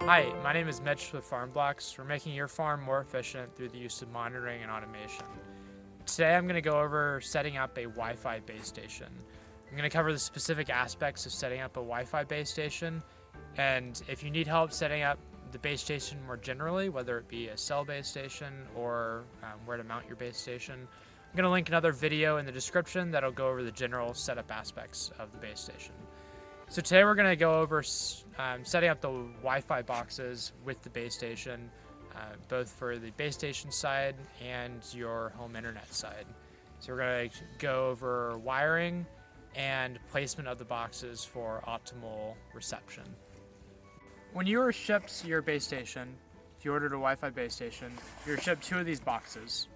Hi, my name is Mitch with Farmblox. We're making your farm more efficient through the use of monitoring and automation. Today I'm going to go over setting up a Wi-Fi base station. I'm going to cover the specific aspects of setting up a Wi-Fi base station, and if you need help setting up the base station more generally, whether it be a cell base station or where to mount your base station, I'm going to link another video in the description that'll go over the general setup aspects of the base station. So today we're going to go over setting up the Wi-Fi boxes with the base station, both for the base station side and your home internet side. So we're going to go over wiring and placement of the boxes for optimal reception. When you are shipped your base station, if you ordered a Wi-Fi base station, you're shipped two of these boxes.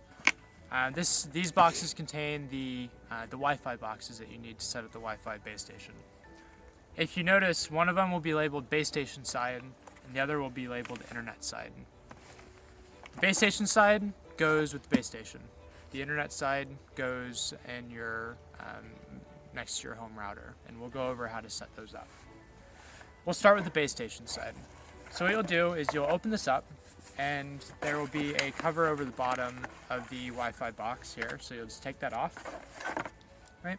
These boxes contain the Wi-Fi boxes that you need to set up the Wi-Fi base station. If you notice, one of them will be labeled base station side, and the other will be labeled internet side. The base station side goes with the base station. The internet side goes in your next to your home router, and we'll go over how to set those up. We'll start with the base station side. So what you'll do is you'll open this up, and there will be a cover over the bottom of the Wi-Fi box here. So you'll just take that off, right?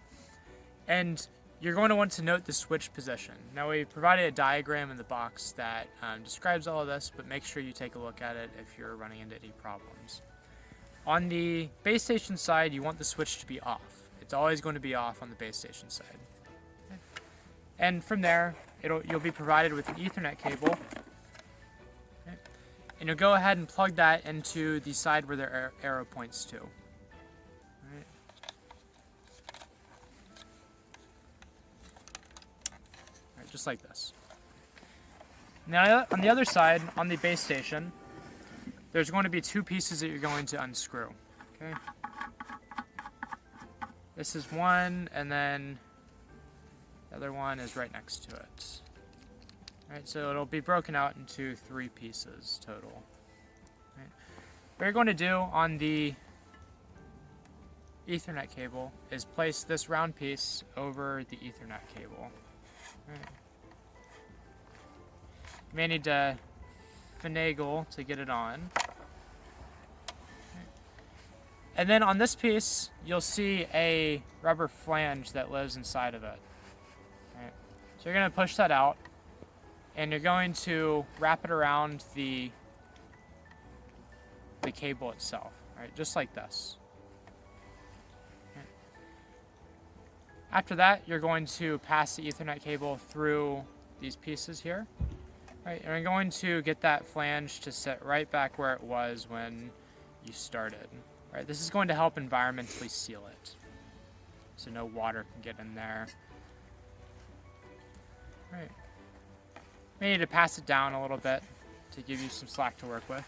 And you're going to want to note the switch position. Now we provided a diagram in the box that describes all of this, but make sure you take a look at it if you're running into any problems. On the base station side, you want the switch to be off. It's always going to be off on the base station side. Okay. And from there, you'll be provided with an Ethernet cable. Okay. And you'll go ahead and plug that into the side where the arrow points to. Just like this. Now on the other side, on the base station, there's going to be two pieces that you're going to unscrew. Okay. This is one, and then the other one is right next to it. All right, so it'll be broken out into three pieces total. All right. What you're going to do on the Ethernet cable is place this round piece over the Ethernet cable. All right. You may need to finagle to get it on. And then on this piece, you'll see a rubber flange that lives inside of it. Right. So you're going to push that out, and you're going to wrap it around the cable itself, right? Just like this. Right. After that, you're going to pass the Ethernet cable through these pieces here. Right, and we're going to get that flange to sit right back where it was when you started. Right, this is going to help environmentally seal it, so no water can get in there. Right, we need to pass it down a little bit to give you some slack to work with.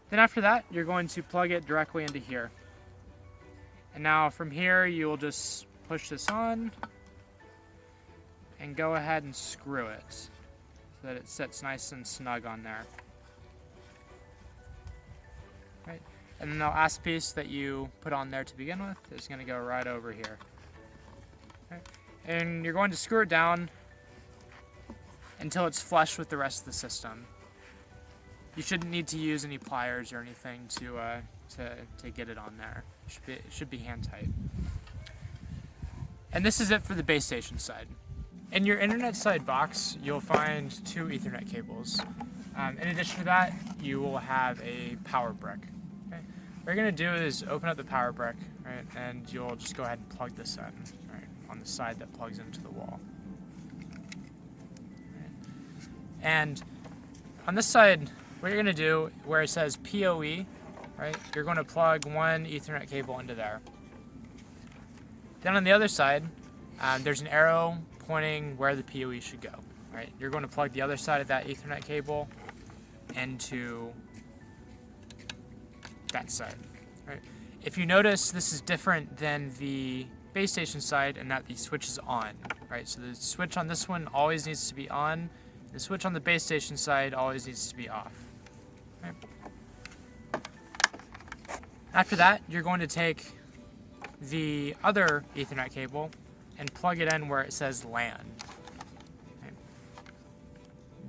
Then after that, you're going to plug it directly into here. And now from here, you will just push this on and go ahead and screw it, so that it sits nice and snug on there. Right. And then the last piece that you put on there to begin with is going to go right over here. Right. And you're going to screw it down until it's flush with the rest of the system. You shouldn't need to use any pliers or anything to get it on there. It should be hand tight. And this is it for the base station side. In your internet side box, you'll find two Ethernet cables. In addition to that, you will have a power brick. Okay? What you're going to do is open up the power brick, right, and you'll just go ahead and plug this in, right, on the side that plugs into the wall. Right. And on this side, what you're going to do, where it says PoE, right, you're going to plug one Ethernet cable into there. Then on the other side, there's an arrow pointing where the PoE should go. Right? You're going to plug the other side of that Ethernet cable into that side. Right? If you notice, this is different than the base station side in that the switch is on. Right? So the switch on this one always needs to be on. The switch on the base station side always needs to be off. Right? After that, you're going to take the other Ethernet cable and plug it in where it says LAN. Okay.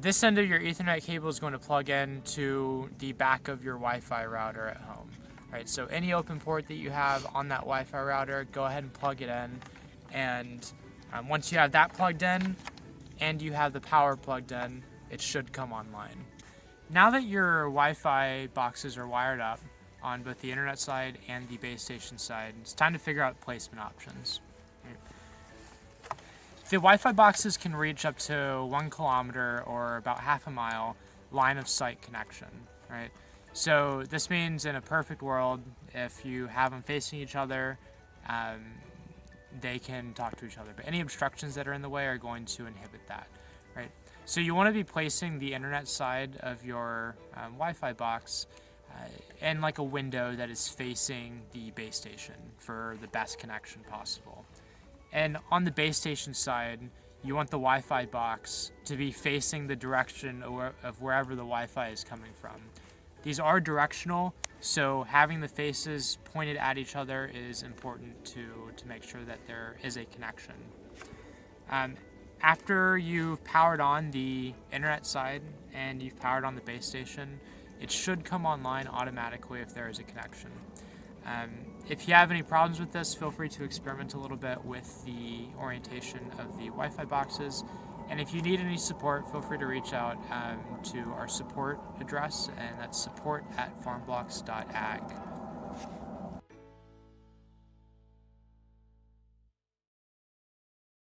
This end of your Ethernet cable is going to plug in to the back of your Wi-Fi router at home. Right, so any open port that you have on that Wi-Fi router, go ahead and plug it in. And once you have that plugged in and you have the power plugged in, it should come online. Now that your Wi-Fi boxes are wired up on both the internet side and the base station side, it's time to figure out placement options. The Wi-Fi boxes can reach up to 1 kilometer or about half a mile line of sight connection, right? So this means in a perfect world, if you have them facing each other, they can talk to each other. But any obstructions that are in the way are going to inhibit that, right? So you want to be placing the internet side of your Wi-Fi box in like a window that is facing the base station for the best connection possible. And on the base station side, you want the Wi-Fi box to be facing the direction of wherever the Wi-Fi is coming from. These are directional, so having the faces pointed at each other is important to make sure that there is a connection. After you've powered on the internet side and you've powered on the base station, it should come online automatically if there is a connection. If you have any problems with this, feel free to experiment a little bit with the orientation of the Wi-Fi boxes. And if you need any support, feel free to reach out to our support address, and that's support@farmblox.ag.